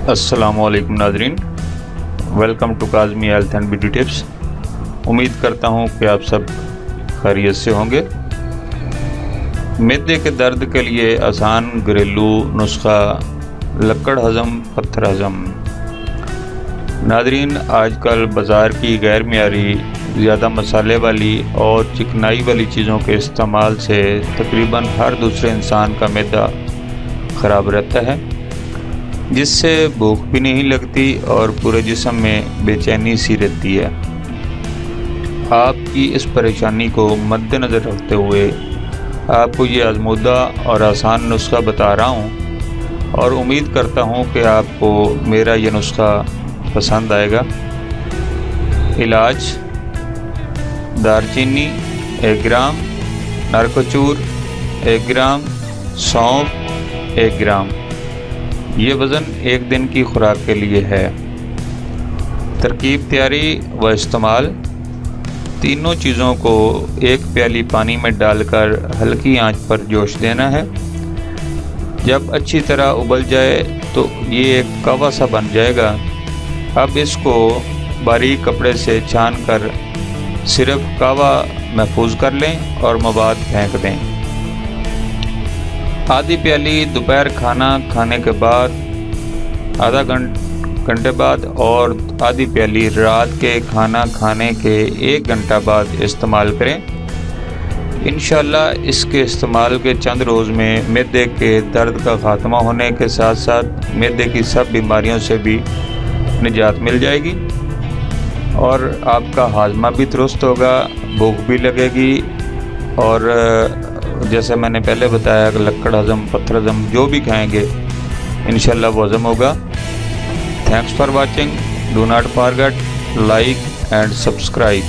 अस्सलाम वालेकुम नाजरीन, welcome to Kazmi health and beauty tips. उम्मीद करता हूँ कि आप सब खैरियत से होंगे। मैदे के दर्द के लिए आसान घरेलू नुस्खा लक्कड़ हज़म पत्थर हज़म। नाजरीन, आजकल बाज़ार की गैर मियारी ज़्यादा मसाले वाली और चिकनाई वाली चीज़ों के इस्तेमाल से तकरीबन हर दूसरे इंसान का मैदा ख़राब रहता है, जिससे भूख भी नहीं लगती और पूरे जिस्म में बेचैनी सी रहती है। आपकी इस परेशानी को मद्देनज़र रखते हुए आपको ये आज़मूदा और आसान नुस्खा बता रहा हूँ और उम्मीद करता हूँ कि आपको मेरा ये नुस्खा पसंद आएगा। इलाज: दालचीनी 1 ग्राम, नारकोचूर 1 ग्राम, सौंफ 1 ग्राम। ये वज़न 1 दिन की खुराक के लिए है। तरकीब, तैयारी व इस्तेमाल: तीनों चीज़ों को 1 प्याली पानी में डालकर हल्की आंच पर जोश देना है। जब अच्छी तरह उबल जाए तो ये एक कवा सा बन जाएगा। अब इसको बारीक कपड़े से छान कर सिर्फ कवा महफूज कर लें और मवाद फेंक दें। आधी प्याली दोपहर खाना खाने के बाद आधा घंटे बाद और आधी प्याली रात के खाना खाने के 1 घंटा बाद इस्तेमाल करें। इंशाअल्लाह इसके इस्तेमाल के चंद रोज़ में मैदे के दर्द का ख़ात्मा होने के साथ साथ मैदे की सब बीमारियों से भी निजात मिल जाएगी और आपका हाजमा भी दुरुस्त होगा, भूख भी लगेगी और जैसे मैंने पहले बताया कि लक्कड़ हज़म पत्थर हज़म जो भी खाएंगे इंशाल्लाह वो हज़म होगा। Thanks for watching. Do not forget like and subscribe.